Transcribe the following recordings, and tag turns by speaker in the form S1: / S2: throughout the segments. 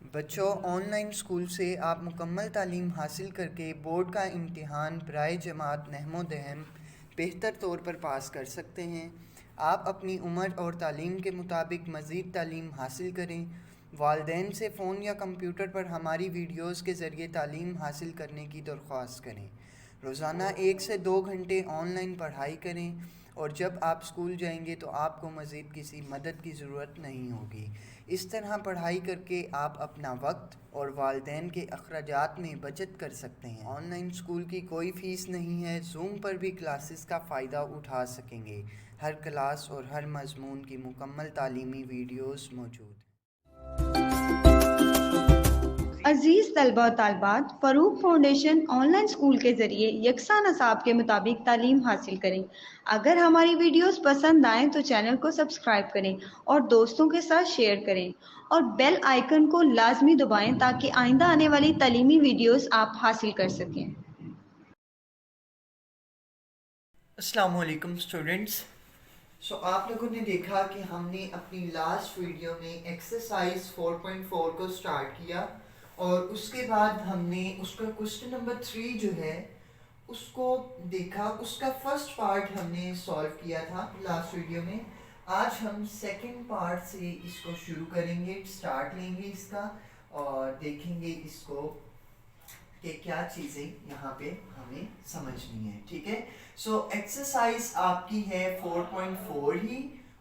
S1: बच्चों, online school से आप मुकम्मल तालीम हासिल करके बोर्ड का इम्तिहान बराए जमात नहमोदहम बेहतर तौर पर पास कर सकते हैं। आप अपनी उम्र और तालीम के मुताबिक मज़ीद तालीम हासिल करें। वालदेन से फ़ोन या कंप्यूटर पर हमारी वीडियोज़ के ज़रिए तालीम हासिल करने की दरख्वास्त करें। रोज़ाना 1 से 2 घंटे ऑनलाइन पढ़ाई करें और जब आप स्कूल जाएंगे तो आपको मज़ीद किसी मदद की ज़रूरत नहीं होगी। इस तरह पढ़ाई करके आप अपना वक्त और वालदेन के अखराजात में बचत कर सकते हैं। ऑनलाइन स्कूल की कोई फ़ीस नहीं है। जूम पर भी क्लासेस का फ़ायदा उठा सकेंगे। हर क्लास और हर मज़मून की मुकम्मल तालीमी वीडियोज़ मौजूद हैं।
S2: अजीज तलबा और तालबात, फ़रूक फाउंडेशन ऑनलाइन स्कूल के ज़रिए यकसा नसाब के मुताबिक तालीम हासिल करें। अगर हमारी वीडियोस पसंद आएँ तो चैनल को सब्सक्राइब करें और दोस्तों के साथ शेयर करें और बेल आइकन को लाजमी दबाएं ताकि आइंदा आने वाली तालीमी वीडियोस आप हासिल कर सकें।
S1: अस्सलाम वालेकुम स्टूडेंट्स। आप लोगों ने देखा कि हमने अपनी लास्ट वीडियो में एक्सरसाइज 4.4 को स्टार्ट किया और उसके बाद हमने उसका क्वेश्चन नंबर 3 जो है उसको देखा। उसका फर्स्ट पार्ट हमने सॉल्व किया था लास्ट वीडियो में। आज हम सेकंड पार्ट से इसको शुरू करेंगे, स्टार्ट लेंगे इसका और देखेंगे इसको कि क्या चीज़ें यहाँ पे हमें समझनी है। ठीक है, एक्सरसाइज आपकी है 4.4 ही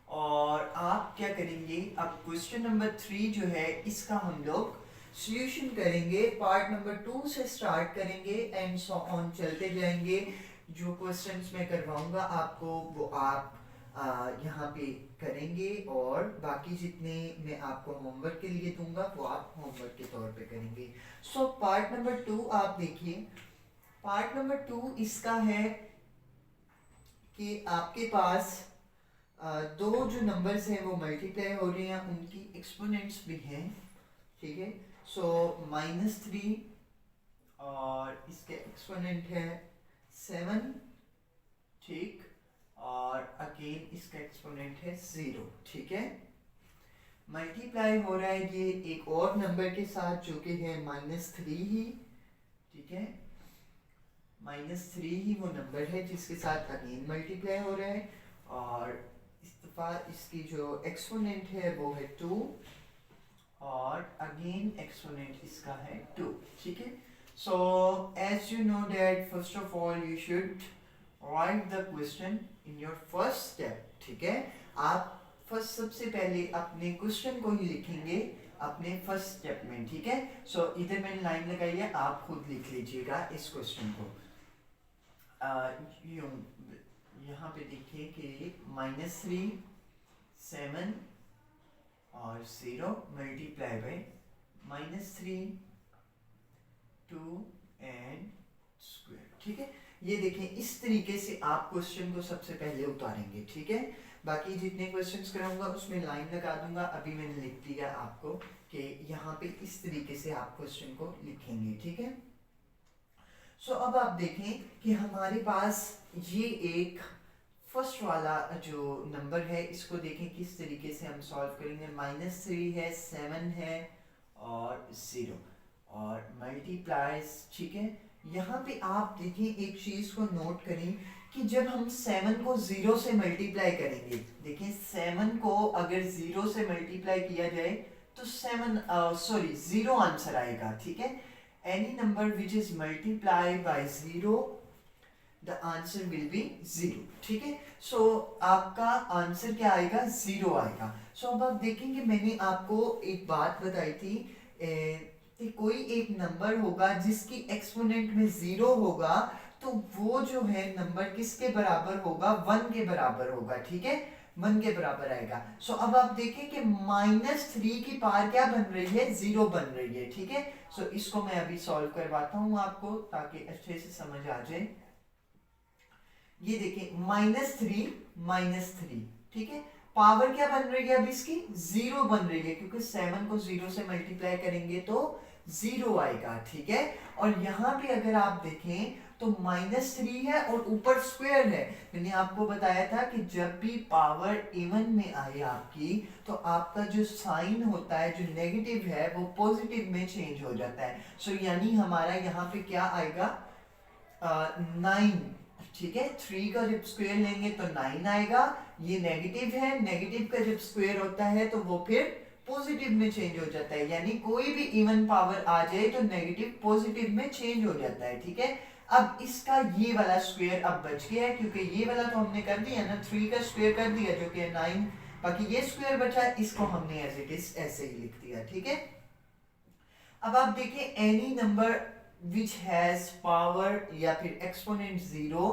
S1: और आप क्या करेंगे, अब क्वेश्चन नंबर 3 जो है इसका हम लोग सॉल्यूशन करेंगे। पार्ट नंबर 2 से स्टार्ट करेंगे एंड सो ऑन चलते जाएंगे। जो क्वेश्चंस मैं करवाऊंगा आपको वो आप यहाँ पे करेंगे और बाकी जितने मैं आपको होमवर्क के लिए दूंगा वो आप होमवर्क के तौर पे करेंगे। पार्ट नंबर 2 आप देखिए। पार्ट नंबर 2 इसका है कि आपके पास दो जो नंबर्स हैं वो मल्टीप्लाई हो रहे हैं, उनकी एक्सपोनेंट्स भी हैं। ठीक है, -3 और इसके एक्सपोनेंट है 7। ठीक, और अगेन इसका एक्सपोनेंट है 0। ठीक है, मल्टीप्लाई हो रहा है ये एक और नंबर के साथ जो कि है -3 ही। ठीक है, -3 ही वो नंबर है जिसके साथ अगेन मल्टीप्लाई हो रहा है और इस दफा इसकी जो एक्सपोनेंट है वो है 2 और अगेन एक्सपोनेंट इसका है 2। ठीक है, as you know that first of all you should write the question in your first step. ठीक है, आप फर्स्ट सबसे पहले अपने क्वेश्चन को ही लिखेंगे अपने फर्स्ट स्टेप में। ठीक है, इधर मैंने लाइन लगाई है, आप खुद लिख लीजिएगा इस क्वेश्चन को। यहाँ पे देखिए कि -3, 7 और 0 मल्टीप्लाई बाय -3, 2 एंड स्क्वायर। ठीक है, ये देखें इस तरीके से आप क्वेश्चन को सबसे पहले उतारेंगे। ठीक है, बाकी जितने क्वेश्चंस कराऊंगा उसमें लाइन लगा दूंगा। अभी मैंने लिख दिया आपको कि यहाँ पे इस तरीके से आप क्वेश्चन को लिखेंगे। ठीक है, अब आप देखें कि हमारे पास ये एक फर्स्ट वाला जो नंबर है इसको देखें किस तरीके से हम सॉल्व करेंगे। -3 है, 7 है और 0 और मल्टीप्लाइज। ठीक है, यहाँ पे आप देखें एक चीज को नोट करें कि जब हम 7 को 0 से मल्टीप्लाई करेंगे, देखें 7 को अगर 0 से मल्टीप्लाई किया जाए तो 0 आंसर आएगा। ठीक है, any number which is multiplied by 0 the answer will be 0। ठीक है, आपका आंसर क्या आएगा, 0 आएगा। अब आप देखेंगे मैंने आपको एक बात बताई थी कि कोई एक नंबर होगा जिसकी एक्सपोनेंट में 0 होगा तो वो जो है नंबर किसके बराबर होगा, 1 के बराबर होगा। ठीक है, 1 के बराबर आएगा। अब आप देखें कि -3 की पावर क्या बन रही है, 0 बन रही है। ठीक है, इसको मैं अभी सॉल्व करवाता हूं आपको ताकि अच्छे से समझ आ जाए। ये देखिए -3, ठीक है, पावर क्या बन रही है अब इसकी, 0 बन रही है क्योंकि 7 को 0 से मल्टीप्लाई करेंगे तो 0 आएगा। ठीक है, और यहाँ पे अगर आप देखें तो -3 है और ऊपर स्क्वायर है। मैंने आपको बताया था कि जब भी पावर इवन में आए आपकी, तो आपका जो साइन होता है, जो नेगेटिव है, वो पॉजिटिव में चेंज हो जाता है। सो यानी हमारा यहाँ पे क्या आएगा, 9। ठीक है, 3 का जब स्क्वायर लेंगे तो 9 आएगा। ये नेगेटिव है, नेगेटिव का जब स्क्वायर होता है तो वो फिर पॉजिटिव में चेंज हो जाता है। यानी कोई भी इवन पावर आ जाए तो नेगेटिव पॉजिटिव में चेंज हो जाता है। ठीक है, अब इसका ये वाला स्क्वायर अब बच गया है, क्योंकि ये वाला तो हमने कर दिया ना, 3 का स्क्वायर कर दिया जो कि 9, बाकी ये स्क्वायर बचा है, इसको हमने एज इट इज ऐसे ही लिख दिया। ठीक है, अब आप देखिए any number which has power या फिर exponent 0,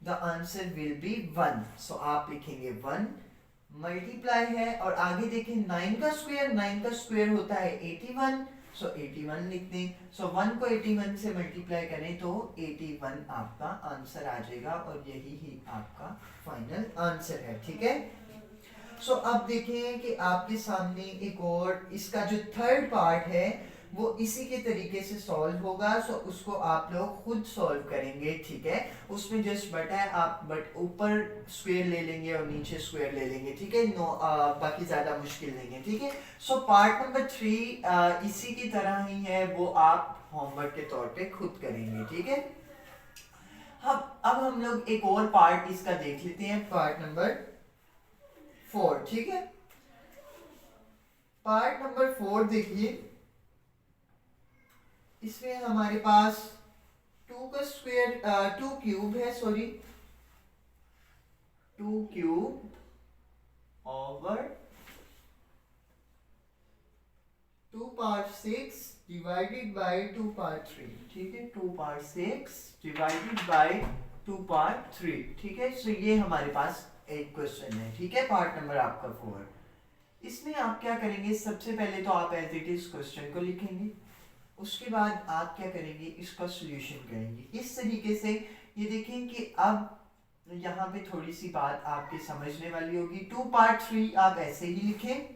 S1: the answer will be 1। so आप लिखेंगे 1, मल्टीप्लाई है, और आगे देखें 9 का स्क्वायर, 9 का स्क्वायर होता है 81, सो 81 लिख दें। सो 1 को 81 से मल्टीप्लाई करें तो 81 आपका आंसर आ जाएगा, और यही ही आपका फाइनल आंसर है। ठीक है, सो अब देखें कि आपके सामने एक और इसका जो थर्ड पार्ट है वो इसी के तरीके से सॉल्व होगा। सो उसको आप लोग खुद सॉल्व करेंगे। ठीक है, उसमें जस्ट बटा है, आप बट ऊपर स्क्वायर ले लेंगे और नीचे स्क्वायर ले लेंगे। ठीक है, बाकी ज्यादा मुश्किल नहीं है। ठीक है, सो पार्ट नंबर 3 इसी की तरह ही है, वो आप होमवर्क के तौर पे खुद करेंगे। ठीक है, अब हम लोग एक और पार्ट इसका देख लेते हैं, पार्ट नंबर 4। ठीक है, पार्ट नंबर 4 देखिए, इसमें हमारे पास 2 का स्क्वायर, 2 क्यूब है, sorry 2 cube over 2 power 6 divided by 2 power 3। ठीक है, 2 पावर 6 डिवाइडेड बाय 2 पावर 3। ठीक है, सो ये हमारे पास एक क्वेश्चन है। ठीक है, पार्ट नंबर आपका 4। इसमें आप क्या करेंगे, सबसे पहले तो आप एज इट इज क्वेश्चन को लिखेंगे, उसके बाद आप क्या करेंगे, इसका सॉल्यूशन करेंगे इस तरीके से। ये देखें कि अब यहाँ पे थोड़ी सी बात आपके समझने वाली होगी। 2 पावर 3 आप ऐसे ही लिखें,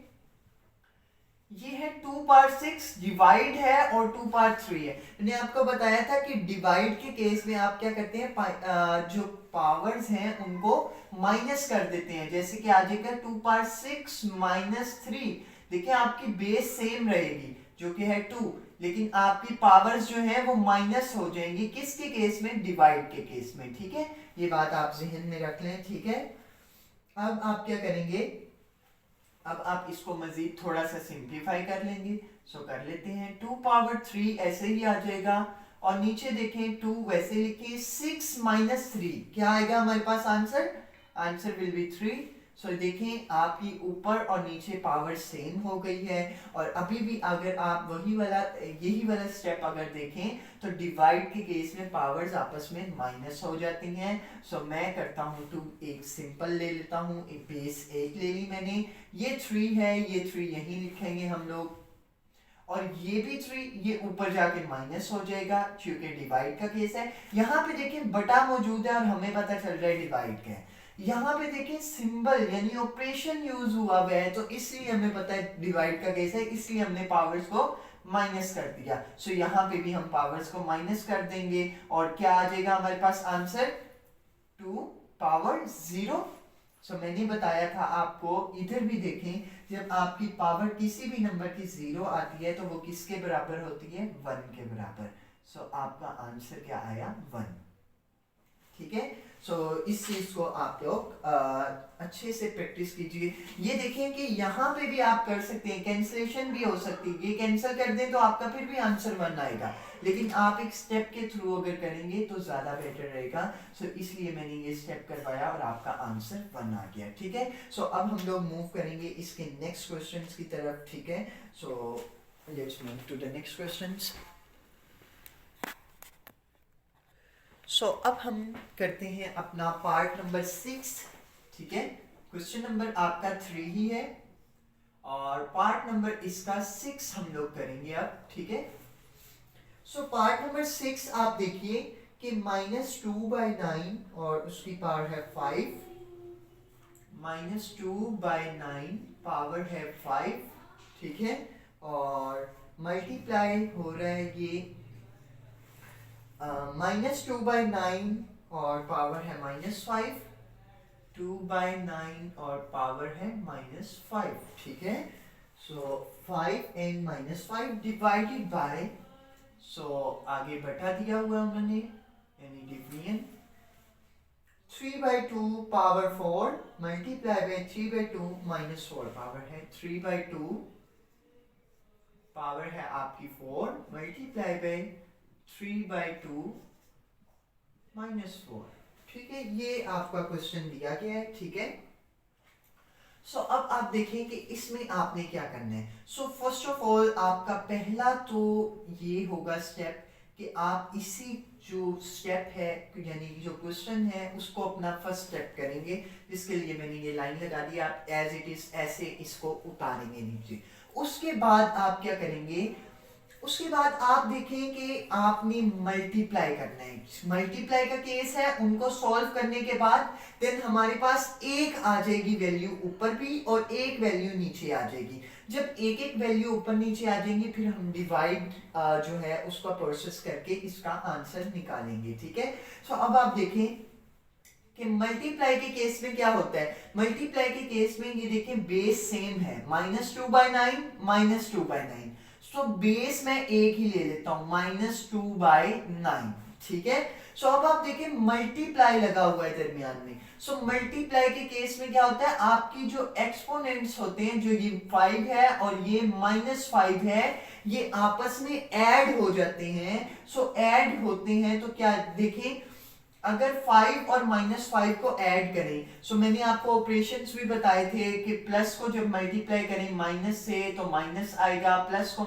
S1: ये है 2 पावर 6 डिवाइड है और 2 पावर 3 है। मैंने आपको बताया था कि डिवाइड के केस में आप क्या करते हैं, जो पावर्स हैं उनको माइनस कर देते हैं। जैसे कि आ जाएगा 2 पावर 6 माइनस 3। देखिए आपकी बेस सेम रहेगी जो कि है 2, लेकिन आपकी पावर्स जो है वो माइनस हो जाएंगी। किसके केस में, डिवाइड के केस में। ठीक है, ये बात आप जहन में रख लें। ठीक है, अब आप क्या करेंगे, अब आप इसको मजीद थोड़ा सा सिंप्लीफाई कर लेंगे। सो कर लेते हैं, 2 पावर 3 ऐसे ही आ जाएगा, और नीचे देखें 2 वैसे लिखिए, 6 माइनस 3 क्या आएगा हमारे पास आंसर, आंसर विल बी 3। सो देखें आपकी ऊपर और नीचे पावर सेम हो गई है। और अभी भी अगर आप यही वाला स्टेप अगर देखें तो डिवाइड के केस में पावर्स आपस में माइनस हो जाती हैं। सो मैं करता हूं, तो एक सिंपल ले लेता हूं, एक बेस 1 ले ली मैंने, ये 3 है, ये 3 यहीं लिखेंगे हम लोग, और ये भी 3 ये ऊपर जाके माइनस हो जाएगा क्योंकि डिवाइड का केस है। यहाँ पे देखें बटा मौजूद है और हमें पता चल रहा है डिवाइड का है। यहाँ पे देखें सिंबल यानी ऑपरेशन यूज हुआ हुआ है, तो इसलिए हमें पता है डिवाइड का केस है, इसलिए हमने पावर्स को माइनस कर दिया। सो यहाँ पे भी हम पावर्स को माइनस कर देंगे, और क्या आ जाएगा हमारे पास आंसर, 2 पावर 0। सो मैंने बताया था आपको, इधर भी देखें, जब आपकी पावर किसी भी नंबर की 0 आती है तो वो किसके बराबर होती है, 1 के बराबर। सो आपका आंसर क्या आया, 1। ठीक है, सो इस चीज को आप लोग अच्छे से प्रैक्टिस कीजिए। ये देखें कि यहाँ पे भी आप कर सकते हैं, कैंसिलेशन भी हो सकती है, ये कैंसिल कर दें तो आपका फिर भी आंसर 1 आएगा, लेकिन आप एक स्टेप के थ्रू अगर करेंगे तो ज्यादा बेटर रहेगा। सो इसलिए मैंने ये स्टेप करवाया और आपका आंसर 1 आ गया। ठीक है, सो अब हम लोग मूव करेंगे इसके नेक्स्ट क्वेश्चन की तरफ। ठीक है, so let's move to the next questions. So अब हम करते हैं अपना पार्ट नंबर 6। ठीक है, क्वेश्चन नंबर आपका 3 ही है और पार्ट नंबर इसका 6 हम लोग करेंगे अब। ठीक है, सो पार्ट नंबर 6 आप देखिए कि -2/9 और उसकी पावर है 5, -2/9 पावर है 5। ठीक है, और मल्टीप्लाई हो रहा है ये -2/9 और पावर है -5, 2/9 और पावर है -5, ठीक है। सो 5 and -5 डिवाइडेड बाय, सो आगे बटा दिया हुआ उन्होंने यानी division, 3/2 power 4 multiply by 3/2 -4 power है 3/2 पावर है आपकी 4 मल्टीप्लाई बाय 3/2 -4, ठीक है। ये आपका क्वेश्चन दिया गया है, ठीक है। सो अब आप देखें कि इसमें आपने क्या करना है। सो फर्स्ट ऑफ ऑल आपका पहला तो ये होगा स्टेप कि आप इसी जो स्टेप है यानी जो क्वेश्चन है उसको अपना फर्स्ट स्टेप करेंगे, जिसके लिए मैंने ये लाइन लगा दी। आप एज इट इज ऐसे इसको उतारेंगे नीचे। उसके बाद आप क्या करेंगे, उसके बाद आप देखें कि आपने मल्टीप्लाई करना है। मल्टीप्लाई का केस है, उनको सॉल्व करने के बाद देन हमारे पास एक आ जाएगी वैल्यू ऊपर भी और एक वैल्यू नीचे आ जाएगी। जब एक एक वैल्यू ऊपर नीचे आ जाएंगी फिर हम डिवाइड जो है उसका प्रोसेस करके इसका आंसर निकालेंगे, ठीक है। सो अब आप देखें कि मल्टीप्लाई के केस में क्या होता है। मल्टीप्लाई के केस में ये देखें बेस सेम है, -2/9 -2/9। सो बेस मैं एक ही ले लेता हूं -2/9, ठीक है। सो अब आप देखें मल्टीप्लाई लगा हुआ है दरमियान में। सो मल्टीप्लाई के केस में क्या होता है, आपकी जो एक्सपोनेंट्स होते हैं, जो ये 5 है और ये -5 है, ये आपस में ऐड हो जाते हैं। सो ऐड होते हैं तो क्या देखें, अगर 5 और -5 को ऐड करें, सो मैंने आपको ऑपरेशंस भी बताए थे कि प्लस को जब मल्टीप्लाई करें माइनस से तो माइनस आएगा, प्लस को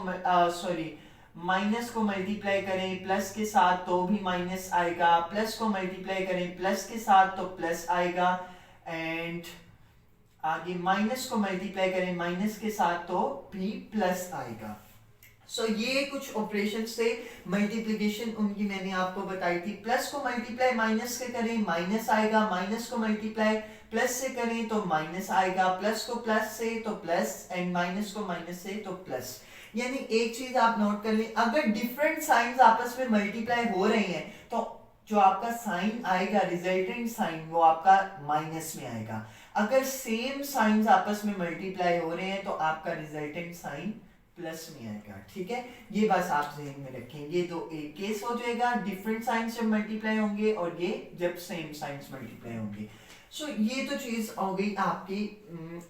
S1: माइनस को मल्टीप्लाई करें प्लस के साथ तो भी माइनस आएगा, प्लस को मल्टीप्लाई करें प्लस के साथ तो प्लस आएगा, एंड आगे माइनस को मल्टीप्लाई करें माइनस के साथ तो भी प्लस आएगा। सो ये कुछ ऑपरेशन से मल्टीप्लिकेशन उनकी मैंने आपको बताई थी। प्लस को मल्टीप्लाई माइनस से करें माइनस आएगा, माइनस को मल्टीप्लाई प्लस से करें तो माइनस आएगा, प्लस को प्लस से तो प्लस, एंड माइनस को माइनस से तो प्लस। यानी एक चीज आप नोट कर लें, अगर डिफरेंट साइंस आपस में मल्टीप्लाई हो रहे हैं तो जो आपका साइन आएगा रिजल्टेंट साइन वो आपका माइनस में आएगा। अगर सेम साइंस आपस में मल्टीप्लाई हो रहे हैं तो आपका रिजल्टेंट साइन प्लस में आएगा, ठीक है। ये बस आप ज़हन में रखें, ये दो एक केस हो जाएगा, डिफरेंट साइंस जब मल्टीप्लाई होंगे और ये जब सेम साइंस मल्टीप्लाई होंगे। सो ये तो चीज हो गई आपकी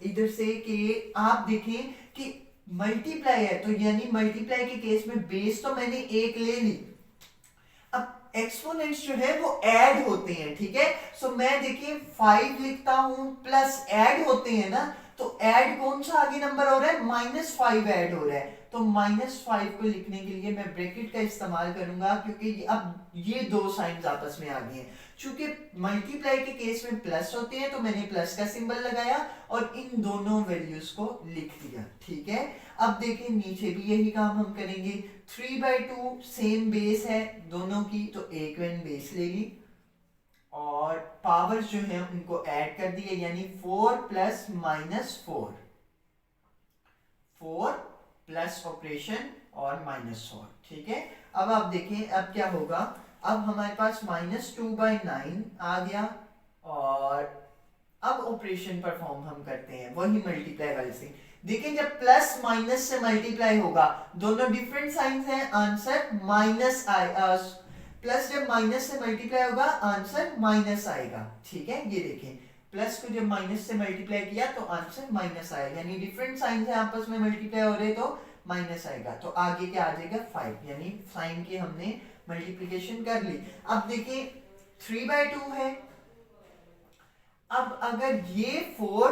S1: इधर से कि आप देखें कि मल्टीप्लाई है तो यानी मल्टीप्लाई के केस में बेस तो मैंने एक ले ली, अब एक्सपोनेंट्स जो है वो ऐड होते हैं, ठीक है। सो मैं देखिए 5 लिखता हूं प्लस ऐड होते हैं ना, तो ऐड कौन सा आगे नंबर हो रहा है, -5 ऐड हो रहा है, तो -5 को लिखने के लिए मैं ब्रैकेट का इस्तेमाल करूंगा क्योंकि अब ये दो साइंस आपस में आ गए हैं। चूंकि मल्टीप्लाई के केस में प्लस होते हैं तो मैंने प्लस का सिंबल लगाया और इन दोनों वैल्यूज को लिख दिया, ठीक है। अब देखें नीचे भी यही काम हम करेंगे, 3/2 सेम बेस है दोनों की तो एक बेस ले ली और पावर्स जो है उनको ऐड कर दिए, यानी 4 प्लस -4, 4 प्लस ऑपरेशन और -4, ठीक है। अब आप देखें अब क्या होगा, अब हमारे पास -2/9 आ गया और अब ऑपरेशन परफॉर्म हम करते हैं वही मल्टीप्लाई वाले से। देखें जब प्लस माइनस से मल्टीप्लाई होगा दोनों डिफरेंट साइंस हैं, आंसर माइनस आएगा, प्लस जब माइनस से मल्टीप्लाई होगा आंसर माइनस आएगा, ठीक है। ये देखें प्लस को जब माइनस से मल्टीप्लाई किया तो आंसर माइनस आएगा, यानी डिफरेंट साइंस है आपस में मल्टीप्लाई हो रहे तो माइनस आएगा, तो आगे क्या आ जाएगा 5, यानी साइन के हमने मल्टीप्लिकेशन कर ली। अब देखिए 3/2 है, अब अगर ये 4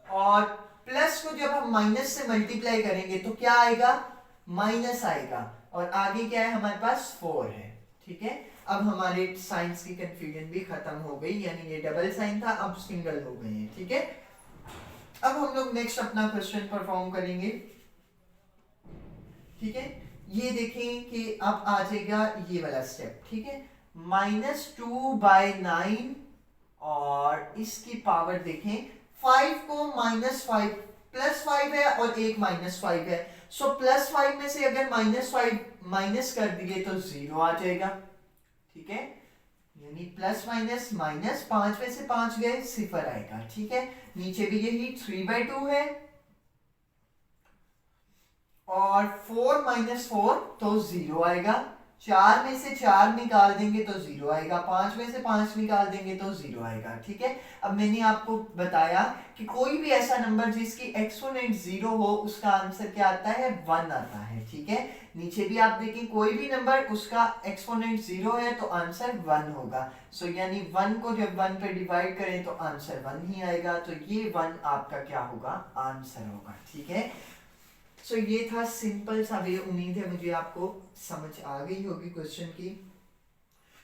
S1: और प्लस को जब हम माइनस से मल्टीप्लाई करेंगे तो क्या आएगा, माइनस आएगा, और आगे क्या है हमारे पास 4 है, ठीक है। अब हमारे साइंस की कंफ्यूजन भी खत्म हो गई, यानी ये डबल साइन था अब सिंगल हो गए हैं, ठीक है। अब हम लोग नेक्स्ट अपना क्वेश्चन परफॉर्म करेंगे, ठीक है। ये देखें कि अब आ जाएगा ये वाला स्टेप, ठीक है। -2/9 और इसकी पावर देखें 5 को -5 +5 है और एक -5 है, सो +5 में से अगर -5 माइनस कर दिए तो 0 आ जाएगा, ठीक है, यानी प्लस माइनस माइनस, 5 में से 5 गए, 0 आएगा। ठीक है, नीचे भी यही 3/2 है, और 4 माइनस 4 तो 0 आएगा। 4 में से 4 निकाल देंगे तो 0 आएगा, 5 में से 5 निकाल देंगे तो 0 आएगा। ठीक है, अब मैंने आपको बताया कि कोई भी ऐसा नंबर जिसकी एक्सपोनेंट 0 हो उसका आंसर क्या आता है, 1 आता है। ठीक है, नीचे भी आप देखें कोई भी नंबर उसका एक्सपोनेंट 0 है तो आंसर 1 होगा। सो यानी 1 को जब 1 पे डिवाइड करें तो आंसर 1 ही आएगा, तो ये 1 आपका क्या होगा, आंसर होगा। ठीक है, सो ये था सिंपल सा वे, उम्मीद है मुझे आपको समझ आ गई होगी क्वेश्चन की।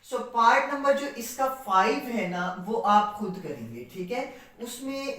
S1: सो पार्ट नंबर जो इसका 5 है ना वो आप खुद करेंगे। ठीक है, उसमें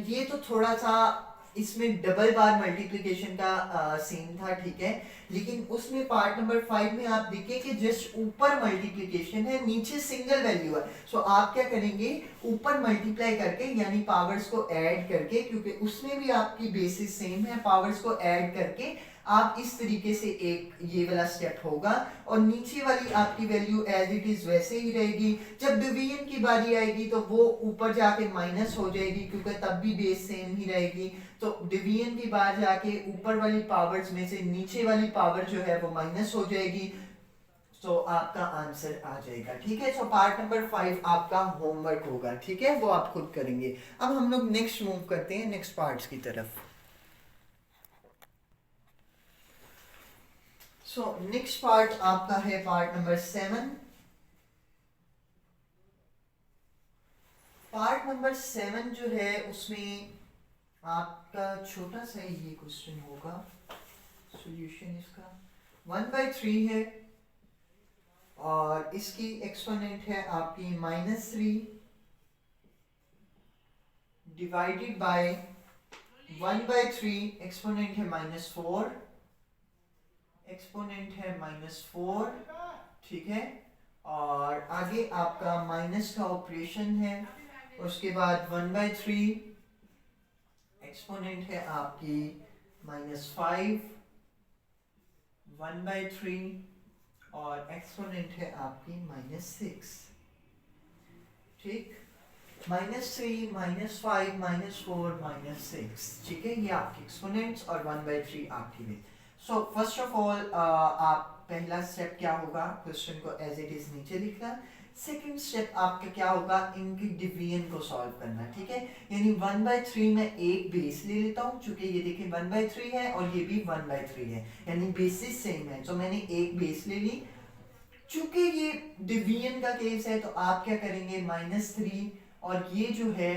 S1: ये तो थोड़ा सा इसमें डबल बार मल्टीप्लिकेशन का सीन था। ठीक है, लेकिन उसमें पार्ट नंबर 5 में आप देखिए कि जस्ट ऊपर मल्टीप्लिकेशन है, नीचे सिंगल वैल्यू है। सो आप क्या करेंगे, ऊपर मल्टीप्लाई करके यानी पावर्स को ऐड करके, क्योंकि उसमें भी आपकी बेसिस सेम है, पावर्स को ऐड करके आप इस तरीके से एक ये वाला स्टेप होगा, और नीचे वाली आपकी वैल्यू एज इट इज वैसे ही रहेगी। जब डिवीजन की बारी आएगी तो वो ऊपर जाके माइनस हो जाएगी, क्योंकि तब भी बेस सेम ही रहेगी। तो डिवीजन की बार जाके ऊपर वाली पावर्स में से नीचे वाली पावर जो है वो माइनस हो जाएगी, तो आपका आंसर आ जाएगा। ठीक है, सो पार्ट नंबर 5 आपका होमवर्क होगा। ठीक है, वो आप खुद करेंगे। अब हम लोग नेक्स्ट मूव करते हैं नेक्स्ट पार्ट्स की तरफ। सो नेक्स्ट पार्ट आपका है पार्ट नंबर 7। पार्ट नंबर 7 जो है उसमें आपका छोटा सा ये क्वेश्चन होगा। सॉल्यूशन इसका 1/3 है, और इसकी एक्सपोनेंट है आपकी -3 डिवाइडेड बाय 1/3, एक्सपोनेंट है -4, एक्सपोनेंट है -4। ठीक है, और आगे आपका माइनस का ऑपरेशन है, उसके बाद 1/3, एक्सपोनेंट है आपकी -5, 1/3, और एक्सपोनेंट है आपकी -6। ठीक, -3, -5, -4, -6। ठीक है, ये आपके एक्सपोनेंट्स और 1/3 आपकी में। सो फर्स्ट ऑफ ऑल आप पहला स्टेप क्या होगा, क्वेश्चन को एज इट इज नीचे लिखना। सेकंड स्टेप आपका क्या होगा, इनकी डिवीजन को सॉल्व करना। ठीक है, यानी 1/3 में एक बेस ले लेता हूँ, चूंकि ये देखिए 1/3 है और ये भी 1/3 है, यानी बेसिस सेम है, तो मैंने एक बेस ले ली। चूंकि ये डिवीजन का केस है तो आप क्या करेंगे, -3, और ये जो है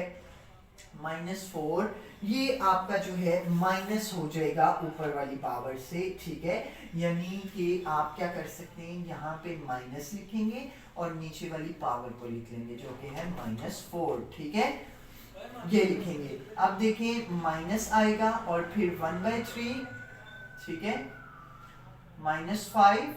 S1: -4, ये आपका जो है माइनस हो जाएगा ऊपर वाली पावर से। ठीक है, यानी कि आप क्या कर सकते हैं, यहाँ पे माइनस लिखेंगे और नीचे वाली पावर को लिख लेंगे जो कि है -4। ठीक है, ये लिखेंगे। अब देखें माइनस आएगा और फिर 1/3, ठीक है, -5,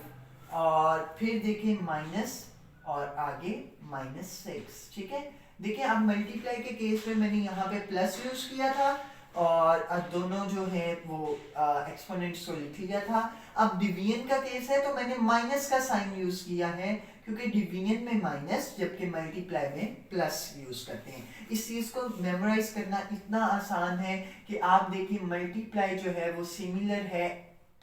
S1: और फिर देखें माइनस, और आगे -6। ठीक है, देखिए अब मल्टीप्लाई के केस में मैंने यहाँ पे प्लस यूज किया था, और दोनों जो है वो एक्सपोनेंट्स को लिख लिया था। अब डिवीजन का केस है तो मैंने माइनस का साइन यूज किया है, क्योंकि डिवीजन में माइनस जबकि मल्टीप्लाई में प्लस यूज करते हैं। इस चीज को मेमोराइज करना इतना आसान है कि आप देखिए मल्टीप्लाई जो है वो सिमिलर है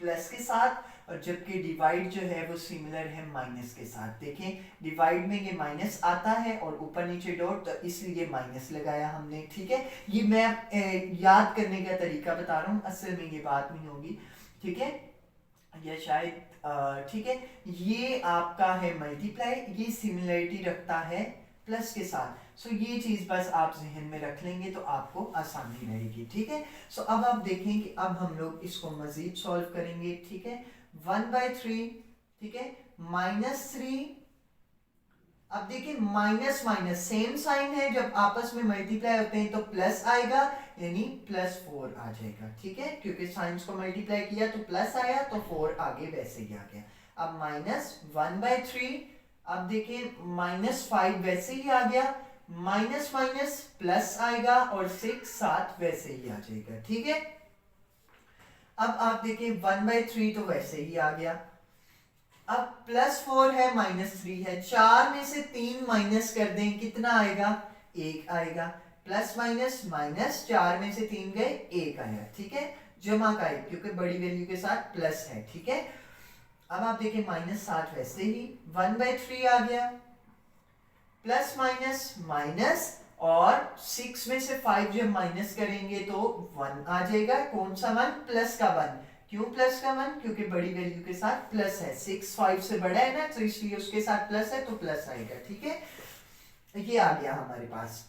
S1: प्लस के साथ, और जबकि डिवाइड जो है वो सिमिलर है माइनस के साथ। देखें डिवाइड में ये माइनस आता है और ऊपर नीचे डॉट, तो इसलिए माइनस लगाया हमने। ठीक है, ये मैं याद करने का तरीका बता रहा हूँ, असल में ये बात नहीं होगी। ठीक है, या शायद ठीक है, ये आपका है मल्टीप्लाई, ये सिमिलरिटी रखता है प्लस के साथ। सो ये चीज बस आप जहन में रख लेंगे तो आपको आसानी रहेगी। ठीक है, सो अब आप देखें कि अब हम लोग इसको मजीद सॉल्व करेंगे। ठीक है, 1/3, ठीक है, -3। अब देखिए माइनस माइनस सेम साइन है, जब आपस में मल्टीप्लाई होते हैं तो प्लस आएगा, यानी +4 आ जाएगा। ठीक है, क्योंकि साइंस को मल्टीप्लाई किया तो प्लस आया, तो 4 आगे वैसे ही आ गया। अब -1/3, अब देखिए -5 वैसे ही आ गया, माइनस माइनस प्लस आएगा, और 6 साथ वैसे ही आ जाएगा। ठीक है, अब आप देखिए 1/3 तो वैसे ही आ गया, अब +4 है -3 है, 4 में से 3 माइनस कर दें कितना आएगा, 1 आएगा। प्लस माइनस माइनस, 4 में से 3 गए, 1 आया, ठीक है, जमा का 1 क्योंकि बड़ी वैल्यू के साथ प्लस है, ठीक है। अब आप देखें -7 वैसे ही 1/3 आ गया, प्लस माइनस माइनस, और 6 में से 5 जब माइनस करेंगे तो 1 आ जाएगा। कौन सा 1? प्लस का 1। क्यों प्लस का 1? क्योंकि बड़ी वैल्यू के साथ प्लस है, 6 5 से बड़ा है ना, तो इसलिए उसके साथ प्लस है तो प्लस आएगा, ठीक है। ये आ गया हमारे पास।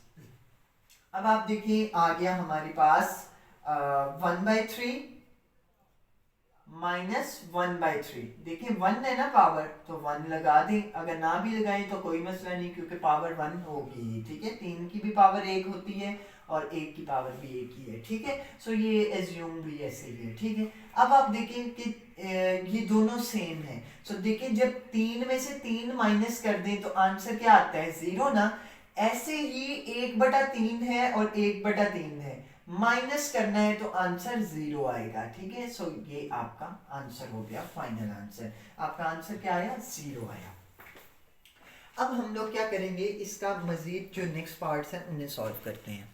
S1: अब आप देखिए आ गया हमारे पास 1/3 -1/3। देखिए 1 है ना पावर, तो 1 लगा दें, अगर ना भी लगाएं तो कोई मसला नहीं क्योंकि पावर 1 होगी, ठीक है। 3 की भी पावर 1 होती है और 1 की पावर भी 1 ही है, ठीक है। सो ये एज्यूम भी ऐसे ही है, ठीक है। अब आप देखें कि ये दोनों सेम है। सो देखिए जब 3 में से 3 माइनस कर दें तो आंसर क्या आता है, 0 ना। ऐसे ही 1/3 है और 1/3 है, माइनस करना है तो आंसर 0 आएगा, ठीक है। सो ये आपका आंसर हो गया, फाइनल आंसर। आपका आंसर क्या आया, 0 आया। अब हम लोग क्या करेंगे, इसका मजीद जो नेक्स्ट पार्ट्स हैं उन्हें सॉल्व करते हैं।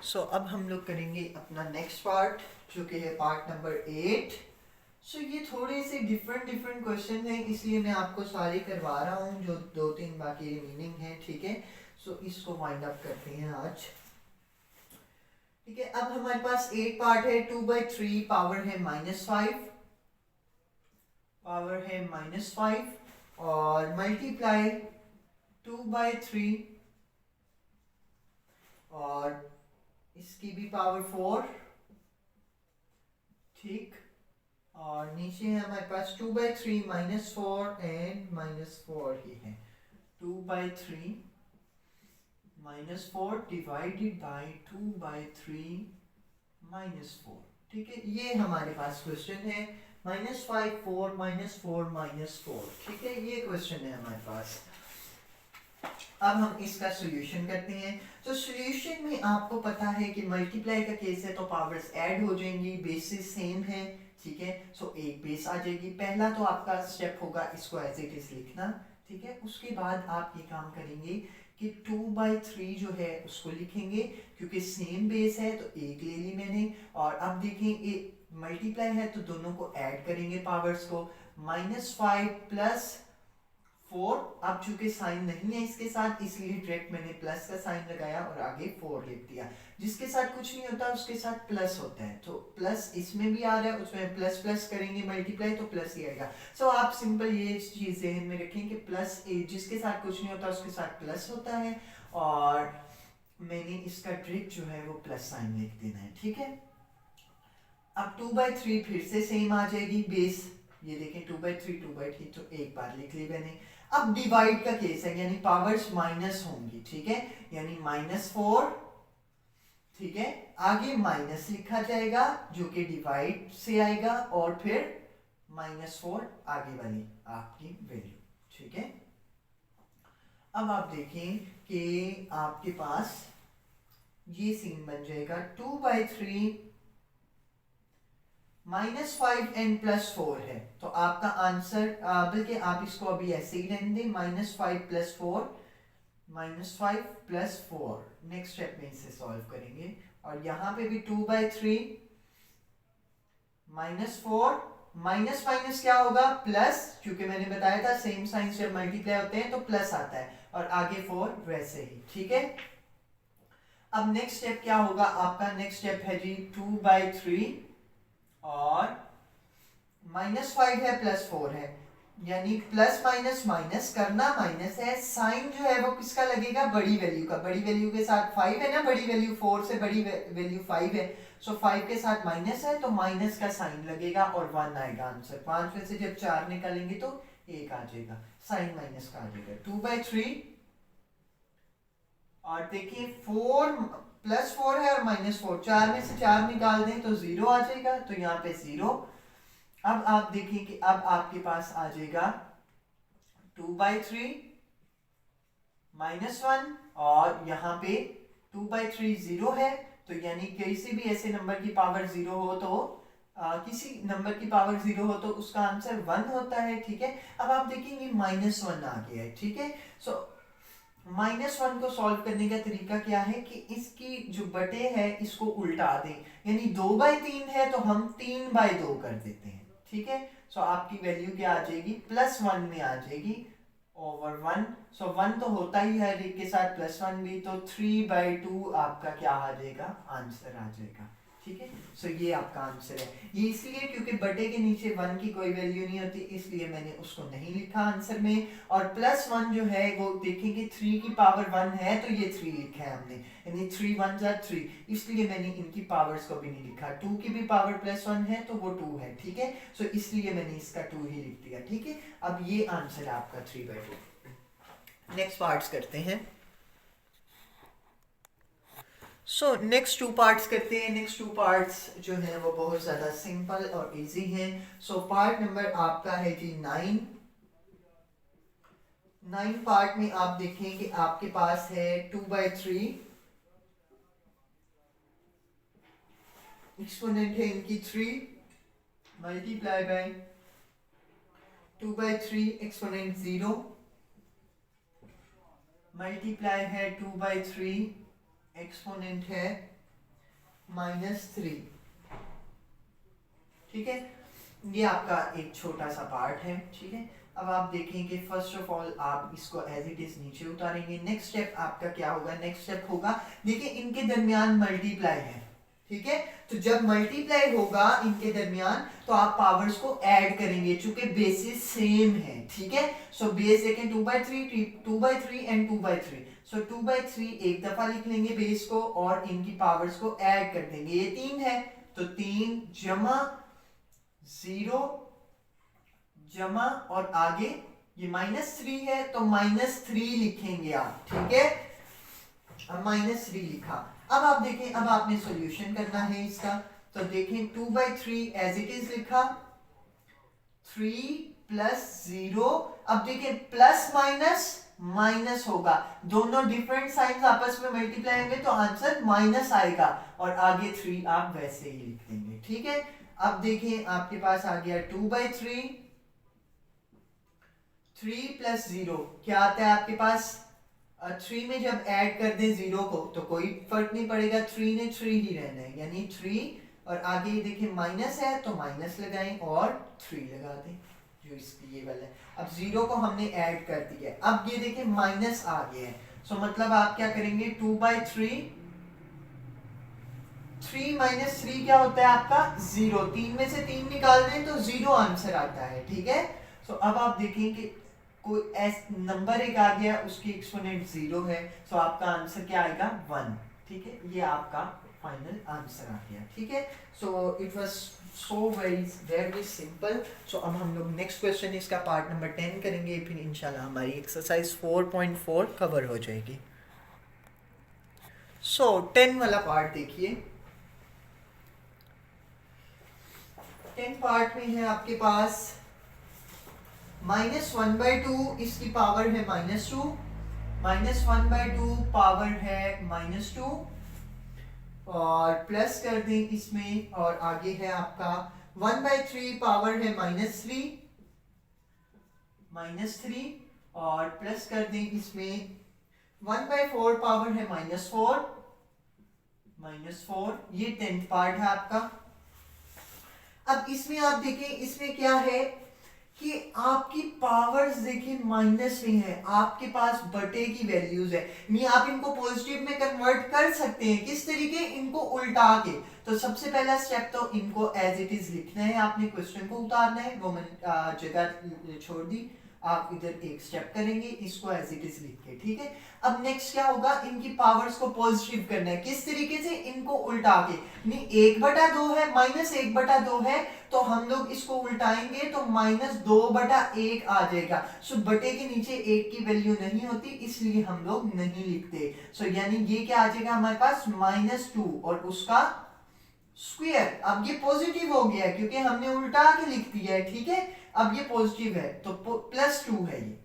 S1: सो अब हम लोग करेंगे अपना नेक्स्ट पार्ट जो कि है पार्ट नंबर 8। सो ये थोड़े से डिफरेंट क्वेश्चन हैं, इसलिए मैं आपको सारे करवा रहा हूँ, जो 2-3 बाकी रिमेनिंग है, ठीक है। सो इसको वाइंड अप करते हैं आज, ठीक है। अब हमारे पास 8 पार्ट है, 2/3 पावर है -5, पावर है -5, और मल्टीप्लाई 2/3 और इसकी भी पावर 4, ठीक। और नीचे है हमारे पास 2/3 -4 एंड -4 ही है। 2/3 -4 डिवाइडेड बाय 2/3 -4, ठीक है। ये हमारे पास क्वेश्चन है, -5 4 -4 -4, ठीक है। ये क्वेश्चन है हमारे पास। अब हम इसका सोल्यूशन करते हैं। तो सोल्यूशन में आपको पता है कि मल्टीप्लाई का केस है तो पावर्स ऐड हो जाएंगी, बेसिस सेम है, ठीक है। सो एक बेस आ जाएगी। पहला तो आपका स्टेप होगा इसको एज इट इज लिखना, ठीक है। उसके बाद आप ये काम करेंगे कि 2/3 जो है उसको लिखेंगे, क्योंकि सेम बेस है तो एक ले ली मैंने। और अब देखें मल्टीप्लाई है तो दोनों को ऐड करेंगे पावर्स को, -5 + 4। अब चूंकि साइन नहीं है इसके साथ इसलिए डायरेक्ट मैंने प्लस का साइन लगाया और आगे 4 लिख दिया। जिसके साथ कुछ नहीं होता उसके साथ प्लस होता है, तो प्लस इसमें भी आ रहा है, उसमें प्लस प्लस करेंगे मल्टीप्लाई तो प्लस ही आएगा। सो आप सिंपल ये चीज ध्यान में रखें कि प्लस जिसके साथ कुछ नहीं होता उसके साथ प्लस होता है, और मैंने इसका डायरेक्ट जो है वो प्लस साइन लिख देना है, ठीक है। अब 2/3 फिर से सेम आ जाएगी बेस, ये देखें 2/3 तो एक बार लिख ली मैंने। अब डिवाइड का केस है, यानी पावर्स माइनस होंगी, ठीक है। यानी -4, ठीक है, आगे माइनस लिखा जाएगा जो कि डिवाइड से आएगा, और फिर -4 आगे वाली आपकी वैल्यू, ठीक है। अब आप देखें कि आपके पास ये सीन बन जाएगा 2/3 -5 एंड +4 है, तो आपका आंसर, बल्कि आप इसको अभी ऐसे ही रहने दें, -5 + 4, -5 + 4। नेक्स्ट स्टेप में इसे सॉल्व करेंगे, और यहाँ पे भी 2/3 -4 माइनस माइनस क्या होगा, प्लस, क्योंकि मैंने बताया था सेम साइंस जब मल्टीप्लाई होते हैं तो प्लस आता है, और आगे 4 वैसे ही, ठीक है। अब नेक्स्ट स्टेप क्या होगा आपका, नेक्स्ट स्टेप है जी 2/3 और -5 है +4 है, यानी प्लस माइनस माइनस करना माइनस है, साइन जो है वो किसका लगेगा, बड़ी वैल्यू का। बड़ी वैल्यू के साथ 5 है ना, बड़ी वैल्यू 4 से बड़ी वैल्यू 5 है, सो 5 के साथ माइनस है तो माइनस का साइन लगेगा और 1 आएगा आंसर। 5 में से जब 4 निकालेंगे तो 1 आ जाएगा, साइन माइनस का आ जाएगा। 2/3 और देखिए 4 +4 है और -4, 4 में से 4 निकाल दें तो 0 आ जाएगा, तो यहाँ पे 0। अब आप देखिए कि अब आपके पास आ जाएगा 2/3 -1, और यहाँ पे 2/3 0 है, तो यानी किसी भी ऐसे नंबर की पावर 0 हो तो किसी नंबर की पावर 0 हो तो उसका आंसर 1 होता है, ठीक है। अब आप देखेंगे -1 आ गया है, ठीक है। सो -1 को सॉल्व करने का तरीका क्या है कि इसकी जो बटे है इसको उल्टा दें, यानी 2/3 है तो हम 3/2 कर देते हैं, ठीक है। सो आपकी वैल्यू क्या आ जाएगी, +1 में आ जाएगी ओवर 1। सो 1 तो होता ही है हर एक के साथ, +1 भी, तो 3/2 आपका क्या आ जाएगा, आंसर आ जाएगा, ठीक है। सो ये आपका आंसर है। ये इसलिए क्योंकि बटे के नीचे 1 की कोई वैल्यू नहीं होती, इसलिए मैंने उसको नहीं लिखा आंसर में। और +1 जो है वो देखेंगे 3 की पावर 1 है तो ये 3 लिखा है हमने, यानी 3 1 जा 3, इसलिए मैंने इनकी पावर्स को भी नहीं लिखा। 2 की भी पावर +1 है तो वो 2 है, ठीक है। सो इसलिए मैंने इसका 2 ही लिख दिया, ठीक है। अब ये आंसर है आपका 3/2। नेक्स्ट पार्ट्स करते हैं। सो नेक्स्ट 2 पार्ट्स करते हैं। नेक्स्ट 2 पार्ट्स जो है वो बहुत ज़्यादा सिंपल और इजी हैं। सो पार्ट नंबर आपका है जी 9। 9 पार्ट में आप देखें कि आपके पास है 2/3, एक्सपोनेंट है इनकी 3, मल्टीप्लाई बाय 2/3 एक्सपोनेंट 0, मल्टीप्लाई है 2/3 एक्सपोनेंट है -3, ठीक है। ये आपका एक छोटा सा पार्ट है, ठीक है। अब आप देखेंगे फर्स्ट ऑफ ऑल आप इसको एज इट इज नीचे उतारेंगे। नेक्स्ट स्टेप आपका क्या होगा, नेक्स्ट स्टेप होगा, देखिए इनके दरमियान मल्टीप्लाई है, ठीक है। तो जब मल्टीप्लाई होगा इनके दरमियान तो आप पावर्स को ऐड करेंगे, चूंकि बेसिस सेम है, ठीक है। सो बेस देखें 2/3 एंड 2/3, सो 2/3 एक दफा लिख लेंगे बेस को और इनकी पावर्स को ऐड कर देंगे। ये 3 है तो 3 जमा 0 जमा और आगे ये -3 है तो -3 लिखेंगे आप, ठीक है। अब -3 लिखा। अब आप देखें, अब आपने सॉल्यूशन करना है इसका, तो देखें 2/3 एज इट इज लिखा, 3 + 0। अब देखें प्लस माइनस माइनस होगा, दोनों डिफरेंट साइंस आपस में मल्टीप्लाई होंगे तो आंसर माइनस आएगा और आगे 3 आप वैसे ही लिख देंगे, ठीक है। अब देखिए आपके पास आ गया 2/3, 3 + 0 क्या आता है आपके पास, 3 में जब ऐड कर दें 0 को तो कोई फर्क नहीं पड़ेगा, 3 ने 3 ही रहना है, यानी 3 और आगे देखिए माइनस है तो माइनस लगाएं और 3 लगा दें जो इसकी ये वाला है। अब 0 को हमने ऐड कर दिया है, अब ये देखिए माइनस आ गया है, सो मतलब आप क्या करेंगे 2/3, 3 - 3 क्या होता है आपका 0, 3 में से 3 निकाल दें तो 0 आंसर आता है, ठीक है। सो अब आप देखेंगे कोई नंबर एक आ गया उसकी एक्सपोनेंट 0 है, सो आपका आंसर क्या आएगा 1, ठीक है। ये आपका फाइनल आंसर आ गया, ठीक है। So it was so very simple. So अब हम लोग नेक्स्ट क्वेश्चन इसका पार्ट नंबर 10 करेंगे, फिर इंशाल्लाह हमारी एक्सरसाइज 4.4 कवर हो जाएगी। सो 10 वाला पार्ट देखिए। 10 पार्ट में है आपके पास -1/2 इसकी पावर है -2, -1/2 पावर है -2 और प्लस कर दें इसमें और आगे है आपका 1/3 पावर है -3 और प्लस कर दें इसमें 1/4 पावर है -4, ये 10th पार्ट है आपका। अब इसमें आप देखें इसमें क्या है कि आपकी पावर्स देखिए माइनस में है, आपके पास बटे की वैल्यूज है, नहीं आप इनको पॉजिटिव में कन्वर्ट कर सकते हैं, किस तरीके, इनको उल्टा के। तो सबसे पहला स्टेप तो इनको एज इट इज लिखना है, आपने क्वेश्चन को उतारना है, वो मैंने जगह छोड़ दी, आप इधर एक स्टेप करेंगे इसको एज इट इज लिख के, ठीक है। अब नेक्स्ट क्या होगा, इनकी पावर्स को पॉजिटिव करना है, किस तरीके से, इनको उल्टा के, नहीं 1/2 है, -1/2 है तो हम लोग इसको उल्टाएंगे तो -2/1 आ जाएगा। सो बटे के नीचे 1 की वैल्यू नहीं होती इसलिए हम लोग नहीं लिखते। सो यानी ये क्या आ जाएगा हमारे पास -2 और उसका स्क्वायर। अब ये पॉजिटिव हो गया क्योंकि हमने उल्टा के लिख दिया है, ठीक है। अब ये पॉजिटिव है तो +2 है ये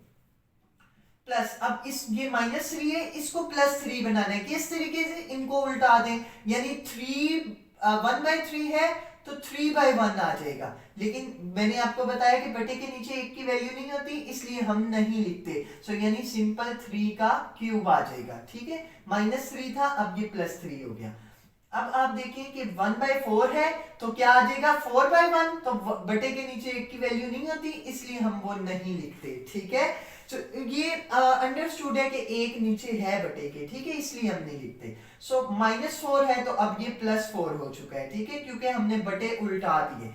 S1: प्लस, अब इस ये -3 है इसको +3 बनाना है, किस तरीके से, इनको उल्टा दें, यानी 1/3 है तो 3/1 आ जाएगा। लेकिन मैंने आपको बताया कि बटे के नीचे 1 की वैल्यू नहीं होती, इसलिए हम नहीं लिखते। सो यानी सिंपल 3 का क्यूब आ जाएगा। ठीक है, -3 था, अब ये +3 हो गया। अब आप देखिए कि 1/4 है तो क्या आ जाएगा 4/1, तो बटे के नीचे 1 की वैल्यू नहीं होती, इसलिए हम वो नहीं लिखते। ठीक है, तो ये अंडरस्टूड है कि 1 नीचे है बटे के, ठीक है, इसलिए हम नहीं लिखते। सो -4 है तो अब ये +4 हो चुका है। ठीक है, क्योंकि हमने बटे उल्टा दिए।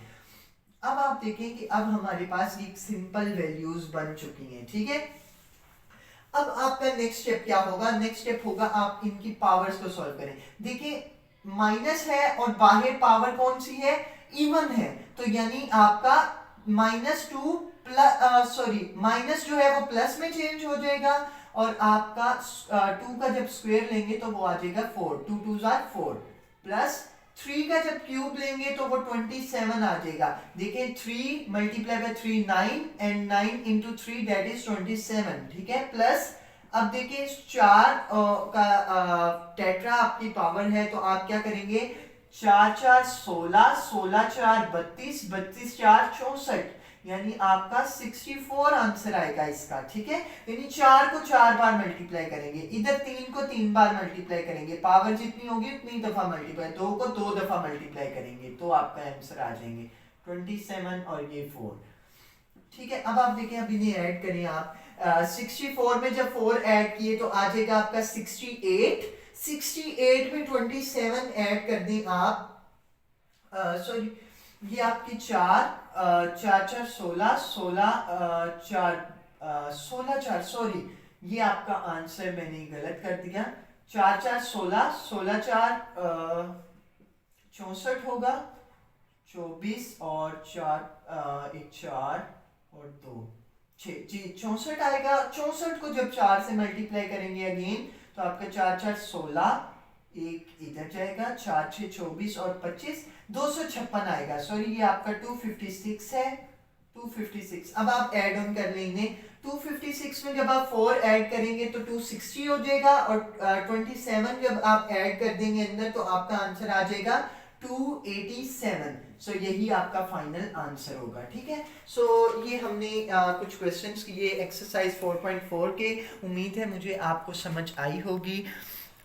S1: अब आप देखें कि अब हमारे पास ये सिंपल वैल्यूज बन चुकी हैं। ठीक है, अब आपका नेक्स्ट स्टेप क्या होगा? नेक्स्ट स्टेप होगा आप इनकी पावर्स को सॉल्व करें। देखिए माइनस है और बाहर पावर कौन सी है? इवन है, तो यानी आपका -2 प्लस माइनस जो है वो प्लस में चेंज हो जाएगा, और आपका 2 का जब स्क्वायर लेंगे तो वो आ जाएगा 4, 2 2 4 प्लस 3 का जब क्यूब लेंगे तो वो 27 आ जाएगा। देखिए 3 multiply by 3 9, and 9 into 3 that is 27। ठीक है, प्लस अब देखिए 4 का टेट्रा आपकी पावर है, तो आप क्या करेंगे? 4 4 16, 16 4 32, 32 4 64, यानी आपका 64 आंसर आएगा इसका। ठीक है, यानी 4 को 4 बार मल्टीप्लाई करेंगे, इधर 3 को 3 बार मल्टीप्लाई करेंगे, पावर जितनी होगी उतनी दफा मल्टीप्लाई, 2 को 2 दफा मल्टीप्लाई करेंगे, तो आपका आंसर आ जाएंगे 27 और ये 4। ठीक है, अब आप देखें, अब इन्हें ऐड करें आप। 64 में जब 4 ऐड किए तो आ जाएगा आपका 68, 68 में 27 ऐड कर दें आप, सॉरी ये आपकी 4 4 4 16, 16 4 16 4, सॉरी ये आपका आंसर मैंने गलत कर दिया। 4 4 16, 16 4 64 होगा, 24 और 4 एक 4 और 2 6 जी 64 आएगा। 64 को जब 4 से मल्टीप्लाई करेंगे अगेन, तो आपका 4 4 16, एक इधर जाएगा, 4 6 24 और 25 256 आएगा। सॉरी ये आपका 256 है, 256। अब आप ऐड ऑन कर लेंगे, 256 में जब आप 4 ऐड करेंगे तो 260 हो जाएगा, और 27 जब आप ऐड कर देंगे अंदर तो आपका आंसर आ जाएगा 287। सो यही आपका फाइनल आंसर होगा। ठीक है, सो ये हमने कुछ क्वेश्चंस किए एक्सरसाइज 4.4 के। उम्मीद है मुझे आपको समझ आई होगी।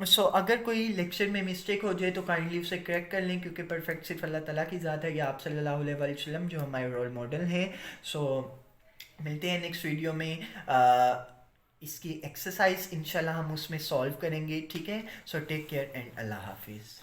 S1: अगर कोई लेक्चर में मिस्टेक हो जाए तो काइंडली उसे करेक्ट कर लें, क्योंकि परफेक्ट सिर्फ अल्लाह ताला की ज़ात है, या आप सल्लल्लाहु अलैहि वसल्लम जो हमारे रोल मॉडल हैं। मिलते हैं नेक्स्ट वीडियो में। इसकी एक्सरसाइज इंशाल्लाह हम उसमें सॉल्व करेंगे। ठीक है, टेक केयर एंड अल्लाह हाफिज़।